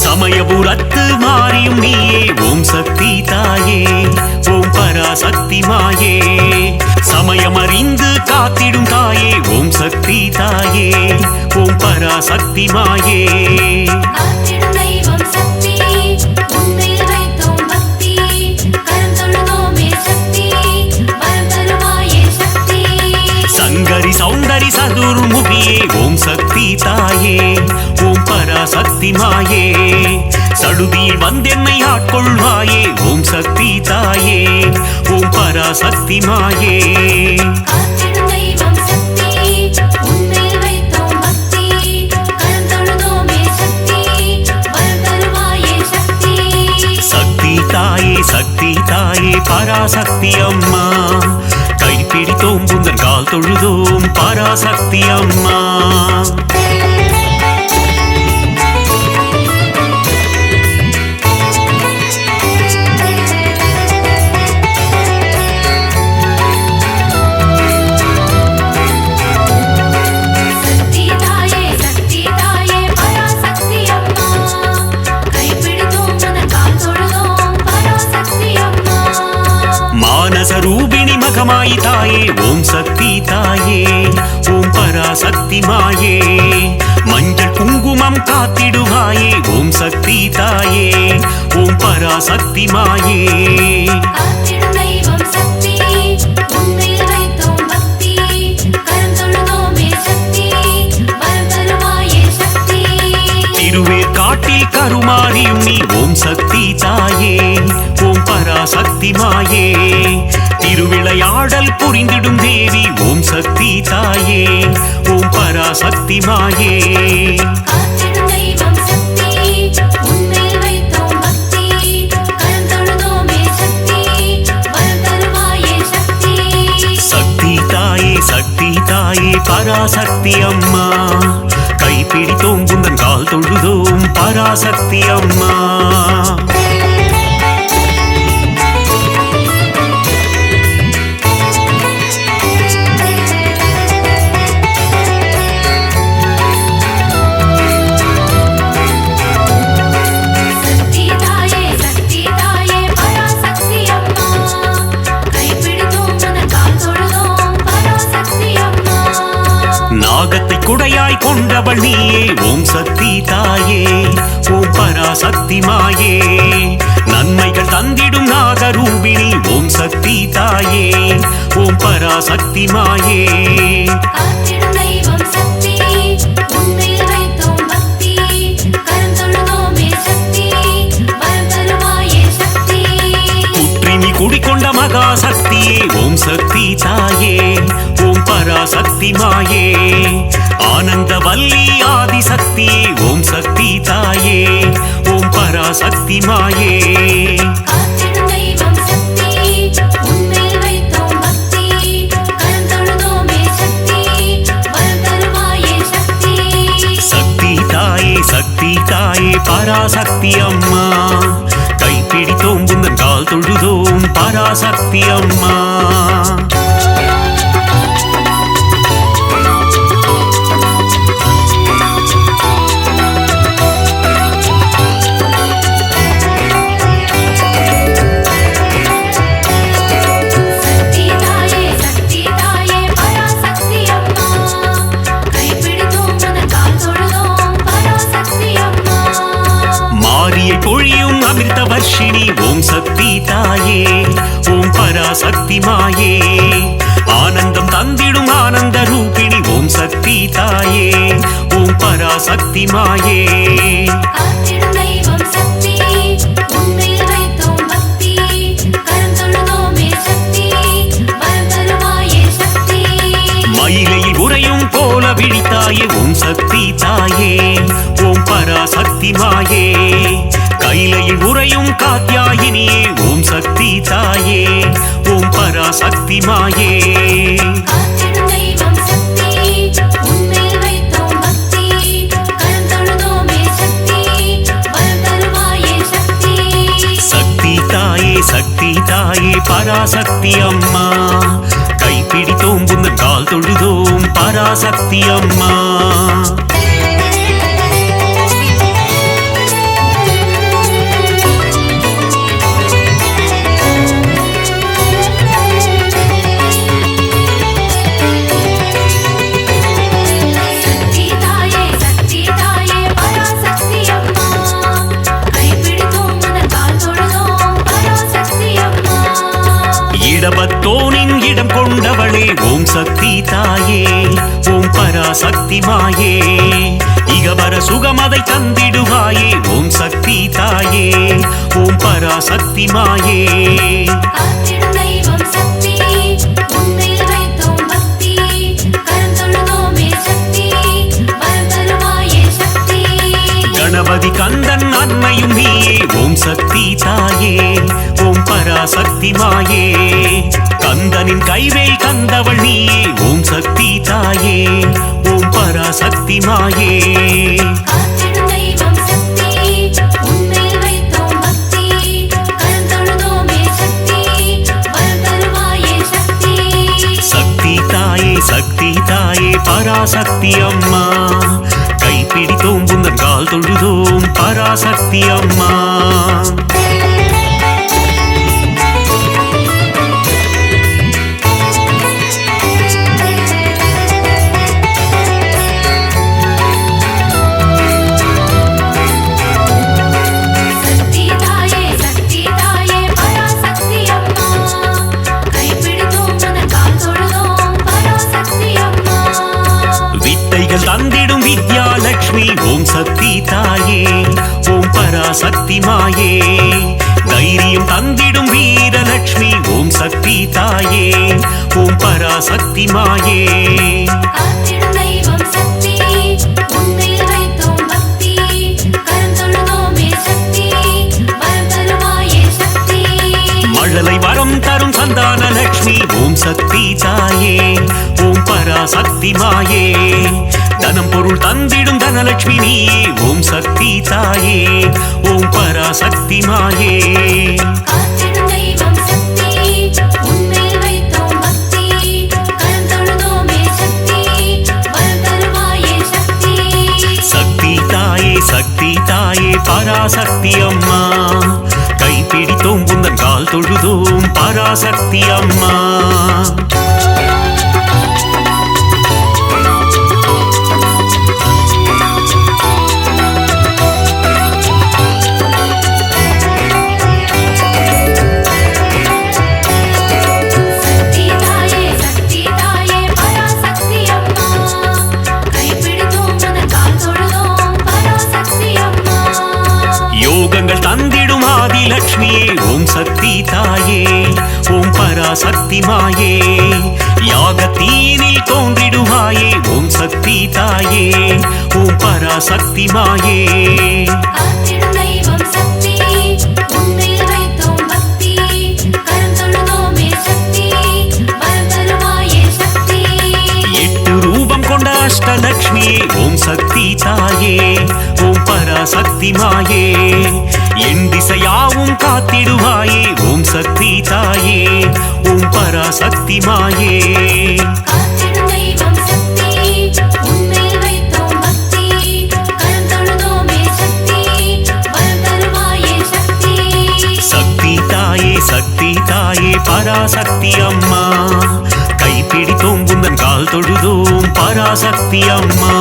D: சமயபுரத்து மாறியும் நீயே ஓம் சக்தி தாயே ஓம் பராசக்தி மாயே சமயமறிந்து காத்திடும் தாயே ஓம் சக்தி தாயே ஓம் பராசக்தி மாயே
A: காத்திடும் தெய்வம் சக்தி உன்மேல் வைத்தோம் பக்தி கருந்தொழுதோமே சக்தி வரம் தருவாயே சக்தி
D: சங்கரி சௌந்தரி சதுர்முகியே ஓம் சக்தி தாயே ஓம் பராசக்தி மாயே சடுதியில் வந்தென்னை ஆட்கொள்வாயே ஓம் சக்தி தாயே ஓம் பராசக்தி மாயே
A: காத்திடும் தெய்வம் சக்தி உன்மேல் வைத்தோம் பக்தி கருந்தொழுதோமே சக்தி வரம் தருவாயே சக்தி
D: சக்தி தாயே பராசக்தி அம்மா கைப்பிடித்தோம் உந்தன் கால் தொழுதோம் பராசக்தி அம்மா ரூபிணி மகமாயி தாயே ஓம் சக்தி தாயே ஓம் பராசக்தி மாயே மஞ்சள் குங்குமம் காத்திடுவாயே ஓம் சக்தி தாயே ஓம் பராசக்தி மாயே
A: காத்திடும் தெய்வம் சக்தி உன்மேல் வைத்தோம் பக்தி கருந்தொழுதோமே சக்தி வரம் தருவாயே சக்தி
D: திருவேற்காட்டில் கருமாரியும் நீ ஓம் சக்தி தாயே ஓம் பராசக்தி மாயே திருவிளையாடல் புரிந்திடும் தேவி ஓம் சக்தி தாயே ஓம் பராசக்தி மாயே
A: காத்திடும் தெய்வம் சக்தி உன்மேல் வைத்தோம் பக்தி கருந்தொழுதோமே சக்தி வரம் தருவாயே சக்தி
D: தாயே பராசக்தி அம்மா கைப்பிடித்தோம் உந்தன் கால் தொழுதோம் பராசக்தி அம்மா நாகத்தை குடையாய் கொண்டவள் நீயே ஓம் சக்தி தாயே ஓம் பராசக்தி மாயே நன்மைகள் தந்திடும் நாகரூபிணி ஓம் சக்தி தாயே ஓம் பராசக்தி மாயே
A: காத்திடும் தெய்வம் சக்தி உன்மேல் வைத்தோம் பக்தி கருந்தொழுதோமே சக்தி வரம் தருவாயே சக்தி
D: குற்றினி குடிக்கொண்ட மகா சக்தியே ஓம் சக்தி தாயே ஓம் பராசக்தி மாயே ஆனந்த வல்லி ஆதிசக்தியே ஓம் சக்தி தாயே ஓம் பராசக்தி மாயே
A: காத்திடும் தெய்வம் சக்தி உன்மேல் வைத்தோம் பக்தி கருந்தொழுதோமே சக்தி வரம் தருவாயே
D: சக்தி தாயே பராசக்தி அம்மா கைப்பிடித்தோம் உந்தன் கால் தொழுதோம் பராசக்தி அம்மா பராசக்தி மாயே
A: காத்திடும் தெய்வம் சக்தி உன்மேல் வைத்தோம் பக்தி கரம் தொழுதோமே சக்தி வரம் தருவாயே சக்தி
D: மயிலையில் உறையும் போல விழித்தாயே ஓம் சக்தி தாயே ஓம் பராசக்தி மாயே கைலையில் உறையும் காத்யாயினியே ஓம் சக்தி தாயே ஓம் பராசக்தி மாயே
A: காத்திடும் தெய்வம் சக்தி உன்மேல் வைத்தோம் பக்தி கரம் தொழுதோமே சக்தி வரம் தருவாயே சக்தி
D: சக்தி தாயே பராசக்தி அம்மா கைப்பிடித்தோம் புந்தன் கால் தொழுதோம் பராசக்தி அம்மா
A: சக்தி தாயே பராசக்தி அம்மா கைப்பிடித்தோம் உந்தன் கால் தொழுதோம் பராசக்தி அம்மா
D: இடபத்தோனின் இடம் கொண்டவளே ஓம் சக்தி தாயே ஓம் பராசக்தி மாயே இகவர சுகமதை தந்திடுவாயே ஓம் சக்தி தாயே ஓம் பராசக்தி மாயே
A: காத்திடும் தெய்வம் சக்தி உன்மேல் வைத்தோம் பக்தி கரம் தொழுதோமே சக்தி வரம் தருவாயே சக்தி
D: கணபதி கந்தன் அன்னையும் நீயே ஓம் சக்தி தாயே ஓம் பராசக்தி மாயே கந்தனின் கைவேல் கந்தவள் நீயே ஓம் சக்தி தாயே ஓம் பராசக்தி மாயே
A: காத்திடும் தெய்வம் சக்தி உன்மேல் வைத்தோம் பக்தி கரம் தொழுதோமே சக்தி வரம் தருவாயே சக்தி
D: சக்தி தாயே பராசக்தி அம்மா கைப்பிடித்தோம் புந்தன் கால் தொழுதோம் பராசக்தி அம்மா
A: சக்தி தாயே பராசக்தி அம்மா கைப்பிடித்தோம் உந்தன் கால் தொழுதோம் பராசக்தி அம்மா
D: வித்தைகள் தந்திடும் வித்யாலட்சுமி ஓம் சக்தி தாயே ஓம் பராசக்தி மாயே தைரியம் தந்திடும் வீரலட்சுமி ஓம் சக்தி தாயே ஓம் பராசக்தி மாயே
A: காத்திடும் தெய்வம் சக்தி உன்மேல் வைத்தோம் பக்தி கரம் தொழுதோமே சக்தி வரம் தருவாயே சக்தி
D: மழலை வரம் தரும் சந்தான லட்சுமி ஓம் சக்தி தாயே ஓம் பராசக்தி மாயே தனம் பொருள் தந்திடும் தனலட்சுமி நீயே ஓம் சக்தி தாயே ஓம் பராசக்தி மாயே
A: காத்திடும் தெய்வம் சக்தி உன்மேல் வைத்தோம் பக்தி கரம் தொழுதோமே சக்தி வரம் தருவாயே சக்தி
D: சக்தி தாயே பராசக்தி அம்மா கைப்பிடித்தோம் புந்தன் கால் தொழுதோம் பராசக்தி அம்மா
A: சக்தி தாயே பராசக்தி அம்மா கைப்பிடித்தோம் உந்தன் கால் தொழுதோம் பராசக்தி அம்மா
D: யோகங்கள் தந்திடும் ஆதிலட்சுமியே ஓம் சக்தி தாயே ஓம் பராசக்தி மாயே யாகத்தீனில் தோன்றிடுவாயே ஓம் சக்தி தாயே ஓம் பராசக்தி மாயே
A: காத்திடும் தெய்வம் சக்தி உன்மேல் வைத்தோம் பக்தி கரம் தொழுதோமே சக்தி வரம் தருவாயே சக்தி
D: எட்டு ரூபம் கொண்ட அஷ்டலட்சுமியே ஓம் சக்தி தாயே ஓம் பராசக்தி மாயே என் திசையாவும் காத்திடுவாயே ஓம் சக்தி தாயே ஓம் பராசக்தி மாயே
A: காத்திடும் தெய்வம் சக்தி உன்மேல் வைத்தோம் பக்தி கரம் தொழுதோமே சக்தி வரம் தருவாயே சக்தி
D: சக்தி தாயே பராசக்தி அம்மா கைப்பிடித்தோம் புந்தன் கால் தொழுதோம் பராசக்தி அம்மா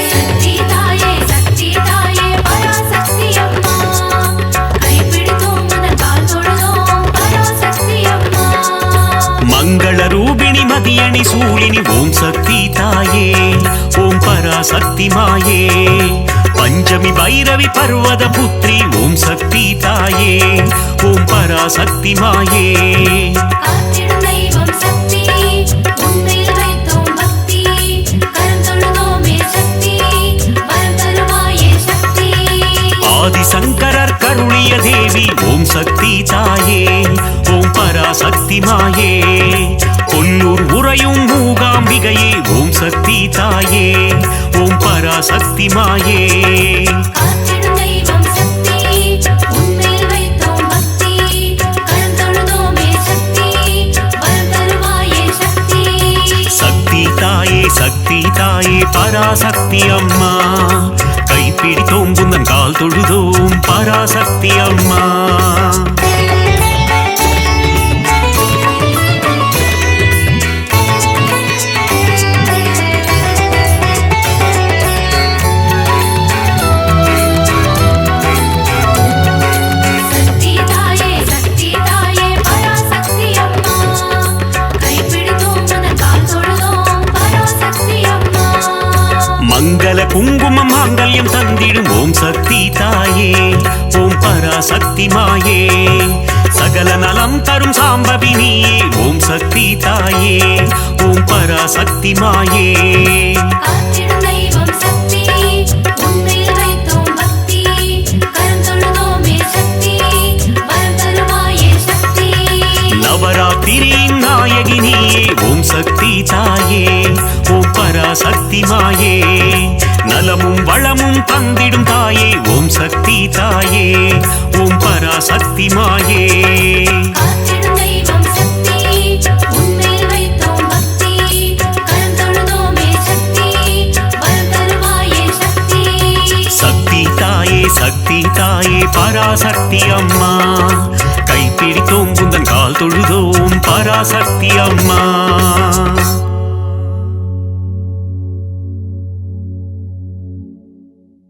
A: சக்தி
D: ரூபிணி மதியணி சூழினி ஓம் சக்தி தாயே ஓம் பராசக்தி மாயே பஞ்சமி பைரவி பர்வத புத்ரி ஓம் சக்தி தாயே ஓம் பராசக்தி மாயே
A: காத்திடும் தெய்வம் சக்தி உன்மேல் வைத்தோம் பக்தி கரம் தொழுதோமே சக்தி வரம் தருவாயே சக்தி
D: ஆதிசங்கரர் கருணிய தேவி ஓம் சக்தி தாயே ஓம் பராசக்தி மாயே கொல்லூர் உறையும் மூகாம்பிகையே ஓம் சக்தி தாயே ஓம் பராசக்தி மாயே
A: காத்திடும் தெய்வம் சக்தி உன்மேல் வைத்தோம் பக்தி கரம் தொழுதோமே சக்தி வரம் தருவாயே சக்தி
D: சக்தி தாயே பராசக்தி அம்மா கைப்பிடித்தோம் புந்தன் கால் தொழுதோம் பராசக்தி அம்மா
A: சக்தி தாயே பராசக்தி அம்மா கைப்பிடித்தோம் உனது கால் தொழுதோம் பராசக்தி அம்மா
D: மங்கள குங்குமம் மாங்கல்யம் தந்திடும் ஓம் சக்தி தாயே ஓம் பராசக்தி மாயே சகல நலம் தரும் சாம்பவினியே ஓம் சக்தி தாயே ஓம் பராசக்தி மாயே
A: காத்திடும் தெய்வம் சக்தி உன்மேல் வைத்தோம் பக்தி கரம் தொழுதோமே சக்தி வரம் தருவாயே சக்தி
D: நவராத்திரியின் நாயகினியே ஓம் சக்தி தாயே ஓம் பராசக்தி மாயே நலமும் வளமும் தந்திடும் தாயே ஓம் சக்தி தாயே ஓம் பராசக்தி மாயே
A: காத்திடும் தெய்வம் சக்தி உன்மேல் வைத்தோம் பக்தி கரம் தொழுதோமே சக்தி வரம் தருவாயே
D: சக்தி தாயே பராசக்தி அம்மா கைப்பிடித்தோம் புந்தன் கால் தொழுதோம் பராசக்தி அம்மா